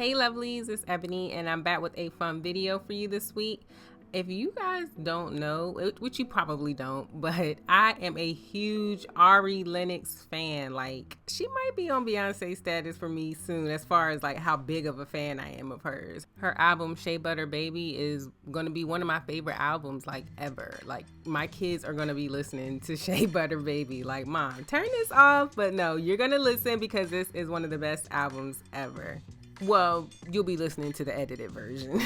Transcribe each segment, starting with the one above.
Hey lovelies, it's Ebony and I'm back with a fun video for you this week. If you guys don't know, which you probably don't, but I am a huge Ari Lennox fan. Like, she might be on Beyonce status for me soon as far as like how big of a fan I am of hers. Her album Shea Butter Baby is going to be one of my favorite albums like ever. Like, my kids are going to be listening to Shea Butter Baby. Like, Mom, turn this off. But no, you're going to listen because this is one of the best albums ever. Well, you'll be listening to the edited version.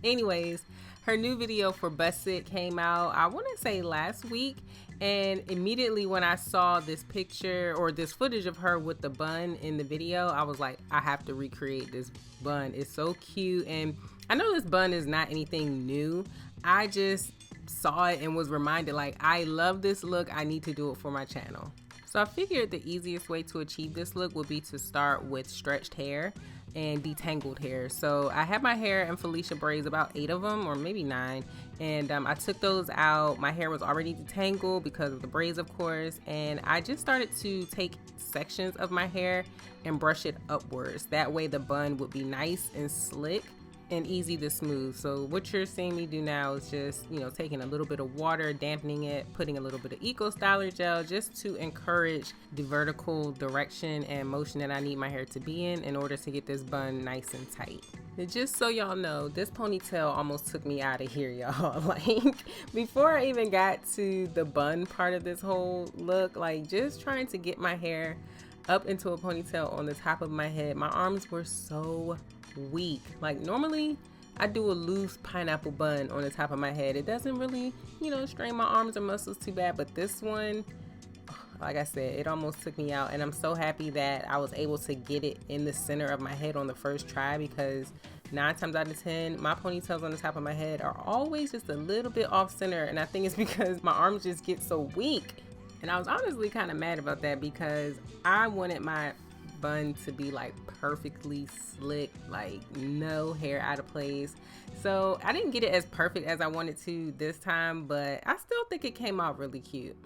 Anyways, her new video for Bussit came out, I want to say last week. And immediately when I saw this picture or this footage of her with the bun in the video, I was like, I have to recreate this bun. It's so cute. And I know this bun is not anything new. I just saw it and was reminded, like, I love this look. I need to do it for my channel. So I figured the easiest way to achieve this look would be to start with stretched hair and detangled hair. So I had my hair in Felicia braids, about 8 of them or maybe 9, and I took those out. My hair was already detangled because of the braids, of course, and I just started to take sections of my hair and brush it upwards. That way the bun would be nice and slick and easy to smooth. So what you're seeing me do now is just, taking a little bit of water, dampening it, putting a little bit of Eco Styler gel just to encourage the vertical direction and motion that I need my hair to be in order to get this bun nice and tight. And just so y'all know, this ponytail almost took me out of here, y'all. Like, before I even got to the bun part of this whole look, like just trying to get my hair up into a ponytail on the top of my head, my arms were so weak. Like, normally I do a loose pineapple bun on the top of my head. It doesn't really, strain my arms or muscles too bad, but this one, like I said, it almost took me out. And I'm so happy that I was able to get it in the center of my head on the first try, because 9 times out of 10 my ponytails on the top of my head are always just a little bit off center, and I think it's because my arms just get so weak. And I was honestly kind of mad about that because I wanted my bun to be like perfectly slick, like no hair out of place. So I didn't get it as perfect as I wanted to this time, but I still think it came out really cute.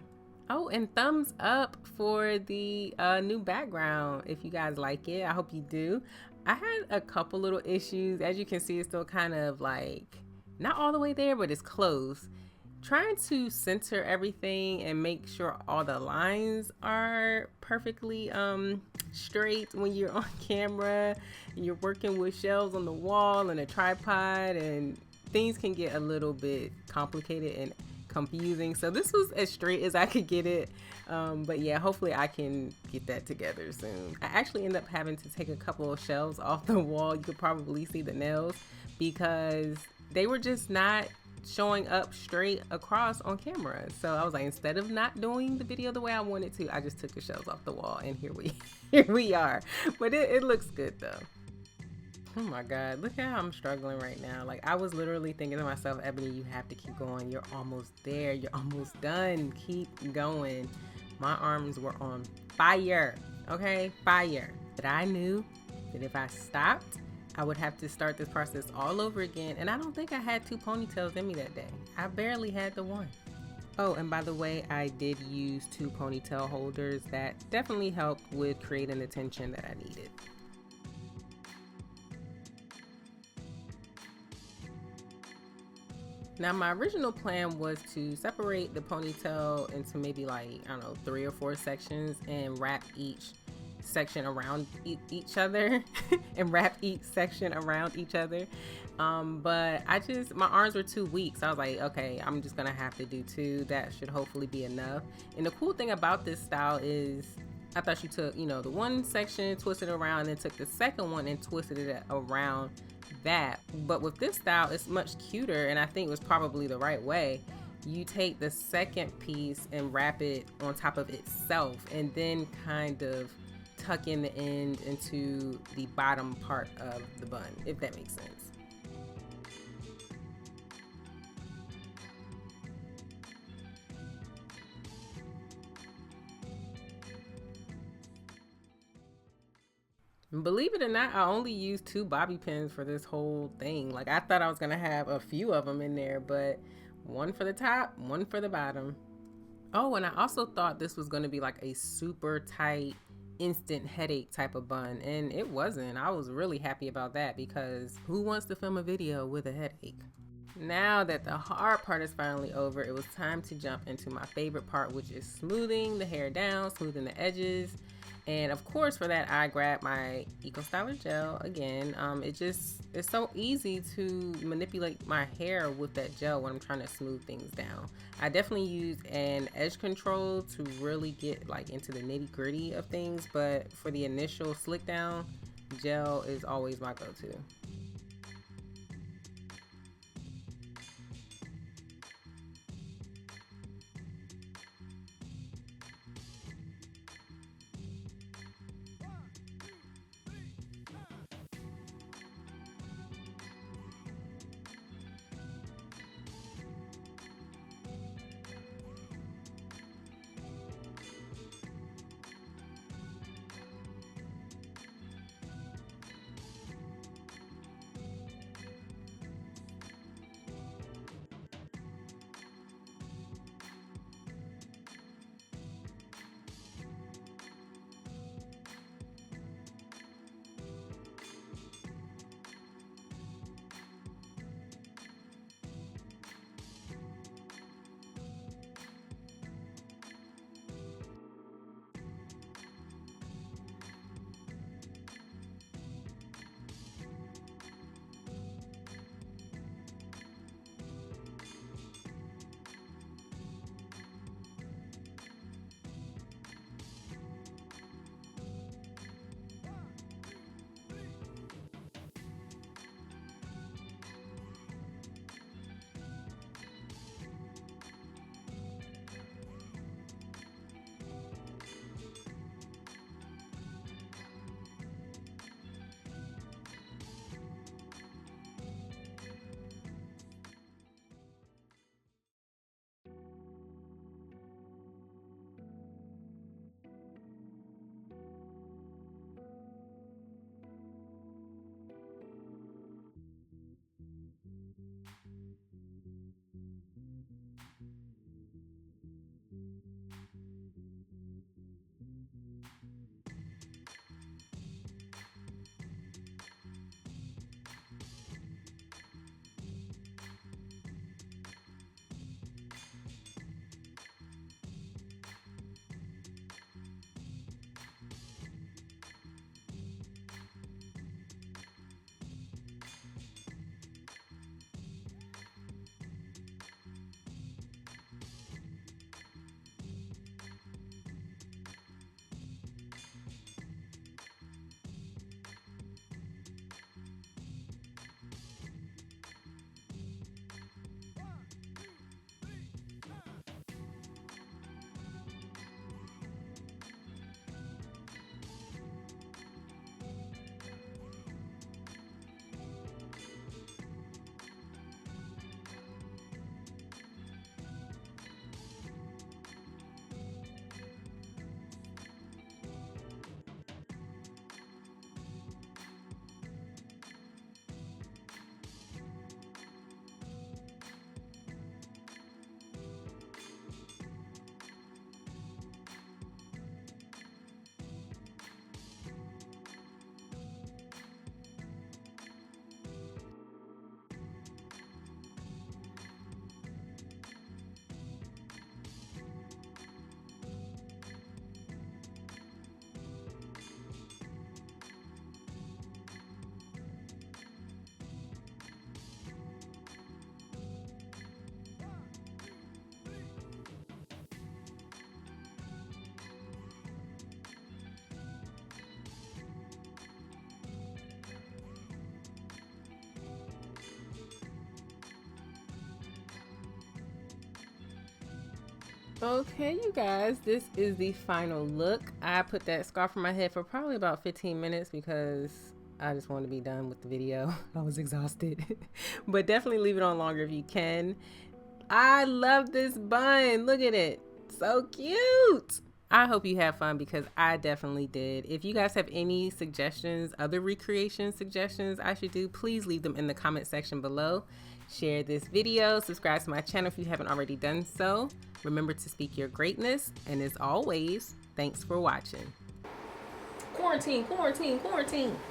Oh, and thumbs up for the new background if you guys like it. I hope you do. I had a couple little issues. As you can see, it's still kind of like not all the way there, but it's close. Trying to center everything and make sure all the lines are perfectly straight when you're on camera and you're working with shelves on the wall and a tripod, and things can get a little bit complicated and confusing. So this was as straight as I could get it, but yeah, hopefully I can get that together soon. I actually ended up having to take a couple of shelves off the wall. You could probably see the nails because they were just not showing up straight across on camera. So I was like, instead of not doing the video the way I wanted to, I just took the shelves off the wall, and here we are. But it looks good though. Oh my God, look at how I'm struggling right now. Like, I was literally thinking to myself, Ebony, you have to keep going. You're almost there. You're almost done. Keep going. My arms were on fire, okay? Fire. But I knew that if I stopped, I would have to start this process all over again. And I don't think I had 2 ponytails in me that day. I barely had the 1. Oh, and by the way, I did use 2 ponytail holders. That definitely helped with creating the tension that I needed. Now, my original plan was to separate the ponytail into maybe like, I don't know, 3 or 4 sections and wrap each section around each other and wrap each section around each other. But my arms were too weak. So I was like, okay, I'm just gonna have to do 2. That should hopefully be enough. And the cool thing about this style is I thought you took, the one section, twisted it around, and then took the second one and twisted it around that. But with this style, it's much cuter, and I think it was probably the right way. You take the second piece and wrap it on top of itself, and then kind of tuck in the end into the bottom part of the bun, if that makes sense. Believe it or not, I only used 2 bobby pins for this whole thing. Like, I thought I was gonna have a few of them in there, but 1 for the top, 1 for the bottom. Oh, and I also thought this was gonna be like a super tight instant headache type of bun, and it wasn't. I was really happy about that because who wants to film a video with a headache? Now that the hard part is finally over, it was time to jump into my favorite part, which is smoothing the hair down, smoothing the edges. And of course, for that, I grabbed my Eco Styler gel again. It's so easy to manipulate my hair with that gel when I'm trying to smooth things down. I definitely use an edge control to really get like into the nitty gritty of things, but for the initial slick down, gel is always my go-to. Okay, you guys, this is the final look. I put that scarf on my head for probably about 15 minutes because I just wanted to be done with the video. I was exhausted. But definitely leave it on longer if you can. I love this bun. Look at it. So cute. I hope you have fun because I definitely did. If you guys have any suggestions, other recreation suggestions I should do, please leave them in the comment section below. Share this video, subscribe to my channel if you haven't already done so. Remember to speak your greatness, and as always, thanks for watching. quarantine, quarantine, quarantine.